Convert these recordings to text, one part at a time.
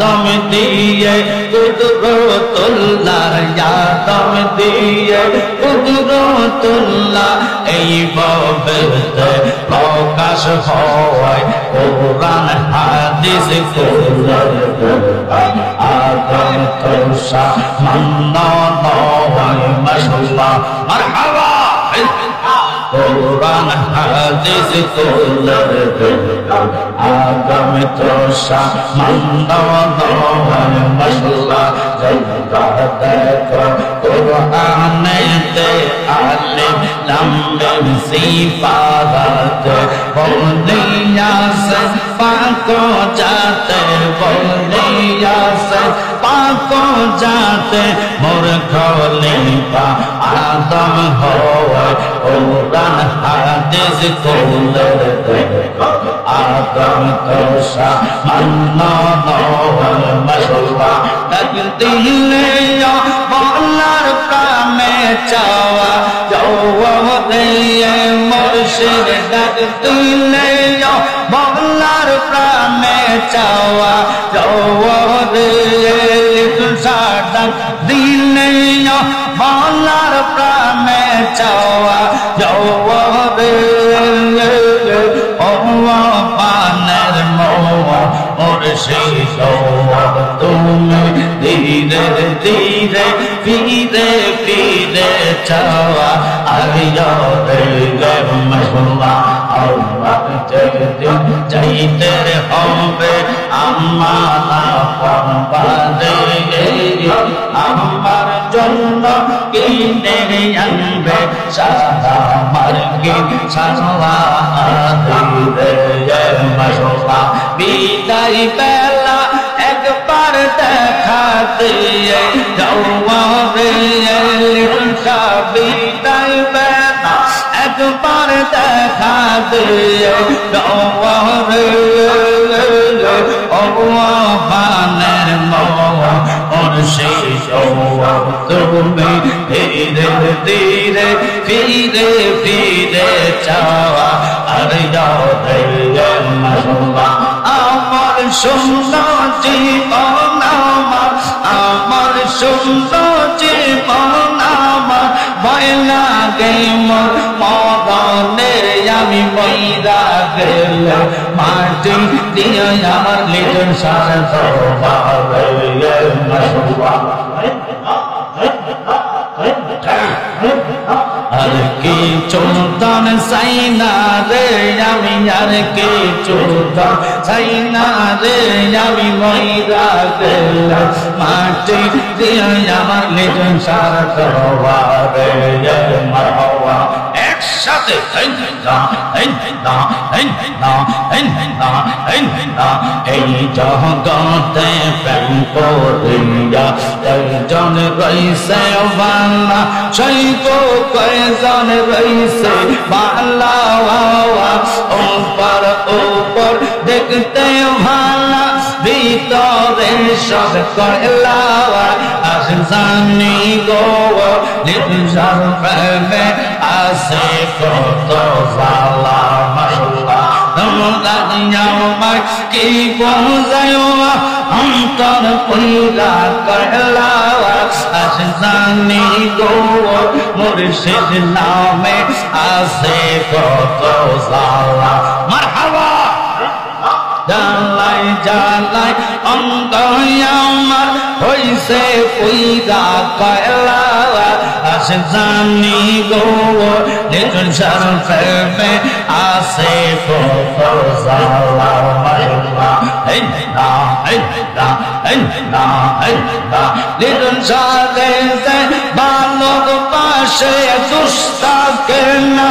দম দিয়ে কুদরতুল্লাহ দম দিয়ে কুদরতুল্লাহ এই ভবেতে প্রকাশ হয় কোরআন হাদিস আদম তোষা মান্নান হয় মাশাআল্লাহ মারহাবা কোরআন হাদিস আদম তোষা মান্নান হয় মাশাআল্লাহ দেখো কোরআনেতে আলিফ লাম মিম সিফাত বলিয়াস পাক যাতে বলিয়াস পাক যাতে মোর খলিফা আদম হয় কোরআন হাদিস আদম তোষা মান্নান হয় মাশাআল্লাহ দিলে বলার প্রাণে চাওয়া জওয়াতে মুর্শিদ ডাক দিলে বলার প্রাণে চাওয়া জওয়াতে ডাক দিলে বলার প্রাণে চাওয়া জওয়াতে পানের মোয়া মুর্শিদ তুমি ধীরে ধীরে ফিরে ফিরে চাওয়া আইয়া রে মাশাআল্লাহ আল্লাহ যেদিন চাইতে হবে আমানা পরবারে আমার জন্য কিনে আনবে সাদা মার্গিন সাজা দিবে মাশাআল্লাহ বিদায় বেলা একবার দেখা দিয়ে যাওয়া রে বিদায় বেলা একবার দেখা দিয়ে যাওয়া রে পানের মোয়া মুর্শিদ তুমি ধীরে ধীরে ফিরে ফিরে চাওয়া আর যাও রে মাশাআল্লাহ আমার সুন্দর জীবন আমার সুন্দর জীবন আমার ভয় লাগে মোর মরণের আমি মইরা গেলে মাটি দিয়ে আমার লিজন সারা আর কি চোদান সাইনা রে আমি আর কি চোদান সাইনা রে আমি মইরা গেলে মাটি দিয়ে আমার লিজন সারা রে মারহাবা একসাথে এই জগতে প্রেম করিয়া কয়জন রইছে বালা সৈক কয়জন রইছে বালা উপর উপর দেখতে ভালা ভিতরে সব কয়লা জানি গো লিজার প্রেমে আছে কত জালা মাশাআল্লাহ তোমার কি বোঝায় অন্তর পুরা কয়লা জানি গো মুর্শিদ নামে আছে কত জালা মারহাবা জালাই জালাই অন্তর আমার হইছে পুরা কয়লা জানি গো লিজন শরফে মে আসে কত জালা মাশাআল্লাহ লিজন সাথে ভালো পাশে দুস্তাকে না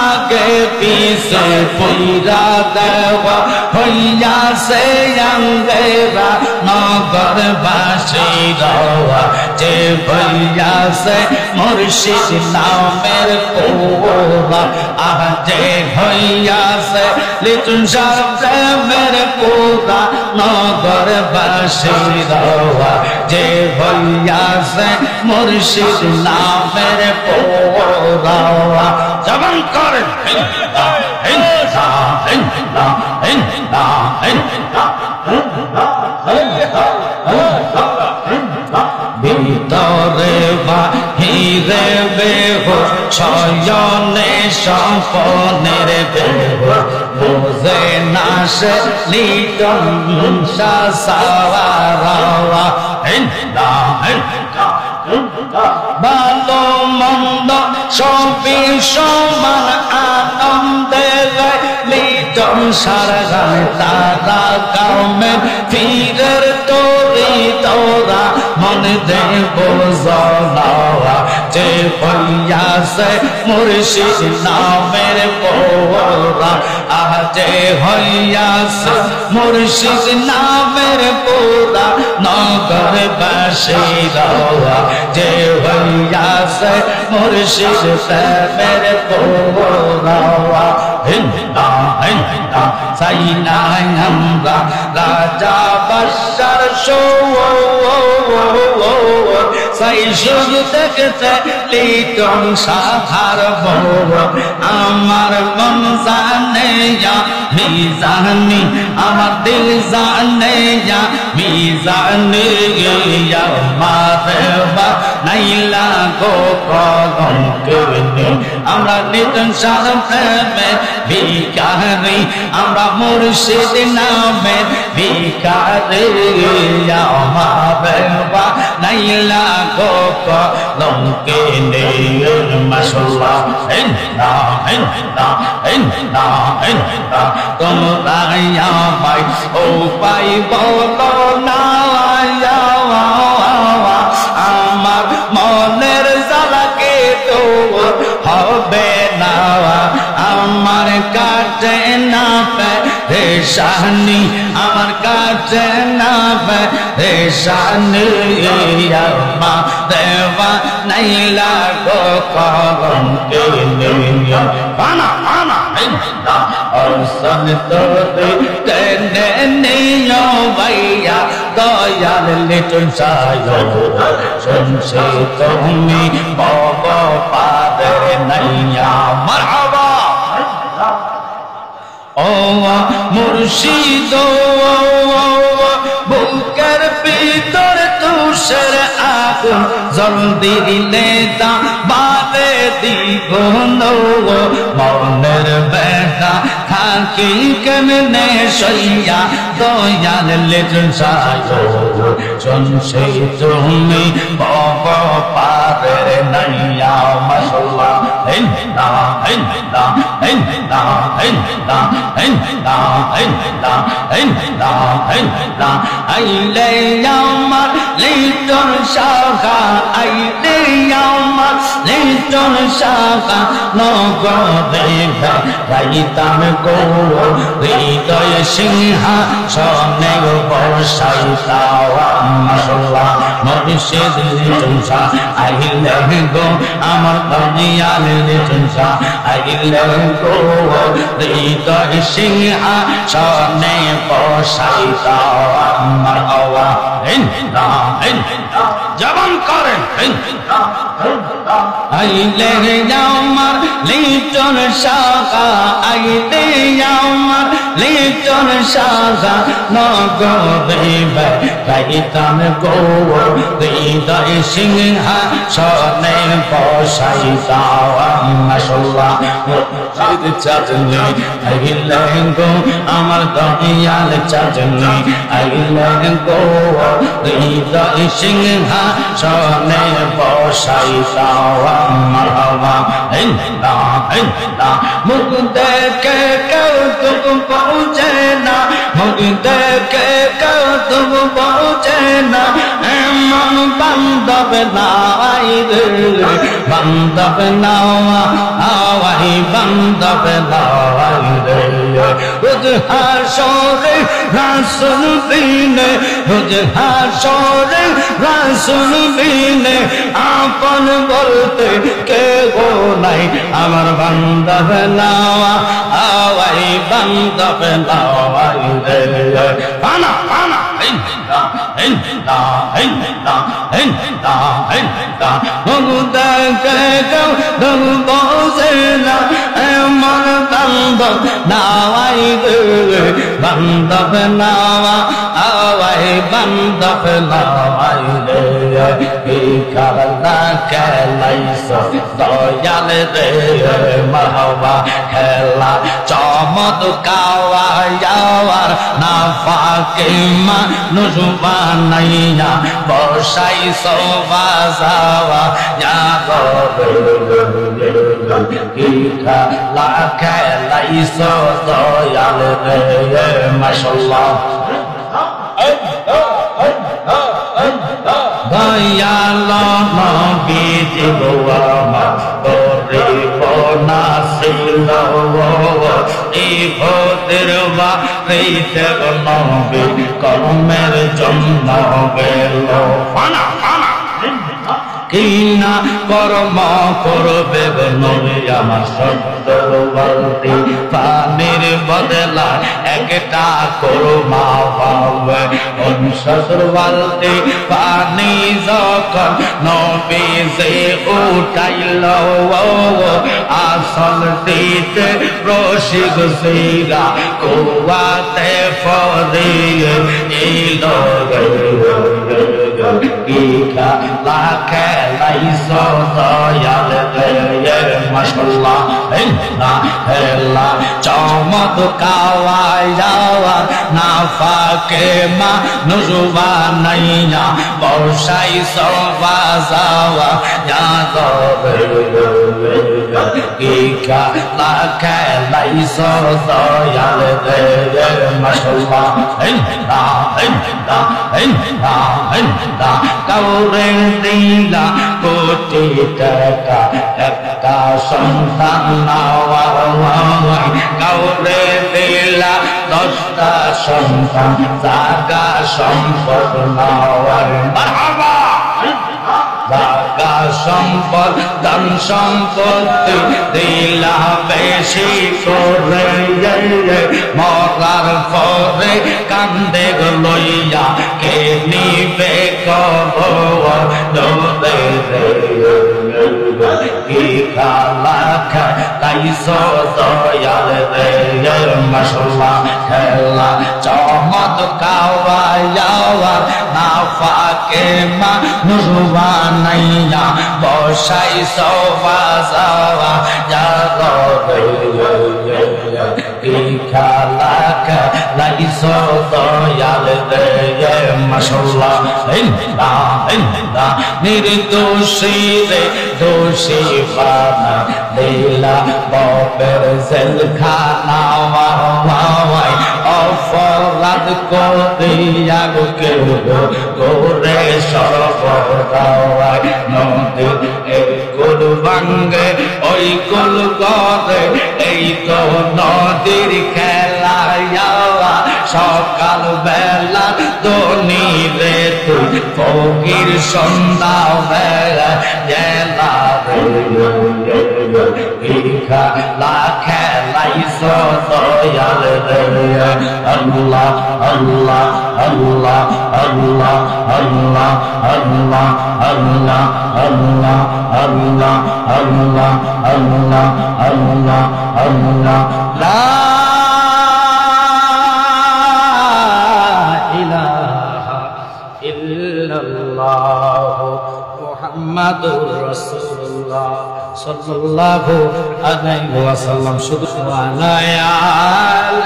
আগে পিছে পুরা দেওয়া হইয়া সে আঙ্গেরা নগর বাসী দেওয়া যে হইয়া সে মুর্শিদ নামের কোরা আজে হইয়াছে লিটন শাহ প্রেমের কোরা নগর বাসী দেওয়া যে হইয়াছে মুর্শিদ নামের কোরা জবান করেন হিন্দা হিন্দা হিন্দা হিন্দা ভিতরে বাহিরে বেহ শয়নে স্বপনের বেহ বোঝে না সে লিটন সাওয়ারা ভালো মন্দ সবই সমান আনন্দে লিটন সারা গান তারা কামের ফিরের তোরে তোরা মনে দেব জলাওয়া যে হইয়াছে মুর্শিদ নামের পোরা আজে হইয়াছে মুর্শিদ নামের পোরা নগর বাসীরা যে হইয়াছে মুর্শিদ নামের পোরা হিন্দা হিন্দা সাইনা আমরা রাজা বাদশার শো সাই শুধু দেখতে লিটন সাহার বউ আমার মন জানে মিজানি আমার দিল জানে মিজানি মারবা নাইলা গো কলঙ্কে আমরা লিটন সার প্রেমে ভিখারি আমরা মুর্শিদ নামে ভিখারি মারবা নাইলা গো কলঙ্কে মাশাআল্লাহ হিন্দা হিন্দা হিন্দা হিন্দা তোমরা ভাই ও পাই বলো না আমার মনের জ্বালাকে তো হবে না আমার কাছে না পেরেশানি আমার কাছে না পেরেশানি মা দেওয়া নাইলা গো কলঙ্কে বানা বানা অসন তোরে টেনে নিও ভাইয়া দয়াল লিটন সায়ো শুনছে তুমি বব পারে নাইয়া মারহাবা ও মুর্শিদ বুকের ভিতর তুষের আগুন জলদি দিলে তা বারে দিব মনের বেটা থাকি কেমনে সইয়া দয়াল লিটন সায়ো শুনছে তুমি বব পারে নাইয়া মাশাআল্লাহ হিন্দা হিন্দা হিন্দা হিন্দা হিন্দা হিন্দা হিন্দা হিন্দা আইলে আমার লিটন শাখা আইলে আমার লিটন শাখা নগরে গাইতাম গো হৃদয় সিংহা সনে বসাইতাওয়া মাশাআল্লাহ মুর্শিদ লিটন শাহ আইলে গো আমার দয়াল লিটন শাহ আইলে গো হৃদয় সিংহা সনে বসাইতাওয়া মারহাবা হিন্দা হিন্দা জবান করেন হিন্দা আইলে আমার লিটন শাখা আইলে আমার লিটন শাখা নগরে গাইতাম গো হৃদয় সিংহা সনে বসাইতাওয়া মাশাআল্লাহ মুর্শিদ চাচনি আইলে গো আমার দয়াল চাচনি আইলে গো হৃদয় সিংহা সনে বসাইতাওয়া মারহাবা হিন্দা হিন্দা মুখ দেখে কেউ তুম পৌঁছে না মুখ দেখে কেউ তুম পৌঁছে না এমন বান্ধব নাই বান্ধব নাওয়াই বান্ধব নাওয়াই হাসরে রাসূল বিনে হাসরে রাসূল বিনে আপন বলতে কে গো নাই আমার বান্ধব নাওয়াই বান্ধব নাওয়াই পানা পানা বান্ধব নাওয়া আওয়াই বান্ধব নাওয়াই রে বিকারলা খেলাইছ দয়াল রে মাহবা খেলা চমৎ কাওয়া যাওয়ার না ফাকে মানুষ বানাইয়া বসাইছ বাজাওয়া খেলা খেলাইছ দয়াল রে মাশাআল্লাহ দয়াল নবীজি গো আমার গরিব নাসিল এই ভোদের বাড়িতে নবী কর্মের জন্য গেল কিনা কর্ম করবে নবী আমার সত্য বলতে পানির বদলা একটা কর্মা পাবে শ্বশুর বলতে পানি যখন নবী যে উঠাইল আসল দিতে রসিক সিরা কুয়াতে পরে এল খেলা খেলাইছ দয়াল রে মাশাআল্লাহ হেলা চমৎ কাওয়াই যাওয়া না ফাকে মানুষ বানাইয়া বসাইছ বাজাওয়া খেলা খেলাইছ দয়াল রে মাশাআল্লাহ কাউরে দিলা কোটি টাকা একটা সন্তান নাওয়া কাউরে দিলা 10টা সন্তান জাগা সম্পদ নাওয়ার মারহাবা জাগা সম্পদ ধন সম্পত্তি দিলা বেশি করে মরার পরে কান্দে লইয়া কে নিবে কবর কি খালা খাইছ দয়াল রে মাশাআল্লাহ খেলা চমৎ কাওয়া যাওয়া না ফাকে মানুষ বানাইয়া বসাইছ বাজাওয়া কি খালা খাইছ দয়াল রে মাশাআল্লাহ নির্দোষী রে দোষী বানা দিলা বাপের জেলখানা অপরাধ করিয়া কেউ করে সর্বদাওয়াই নদীর কুল ভাঙ্গে ওই কুল করে এই তো নদীর খেলা সকাল বেলা দনি রে তুই ফকির সন্ধ্যা বেলা জেলা খেলা খেলাইছ দয়াল রে আল্লাহ আল্লাহ আল্লাহ আল্লাহ আল্লাহ আল্লাহ আল্লাহ আল্লাহ আল্লাহ আল্লাহ আল্লাহ আল্লাহ আল্লাহ লা ইলাহা ইল্লাল্লাহ মুহাম্মাদুর রাসূলুল্লাহ সাল্লাল্লাহু আলাইহি ওয়াসাল্লাম শুধু আলায়াল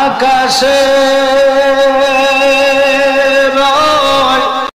আকাশে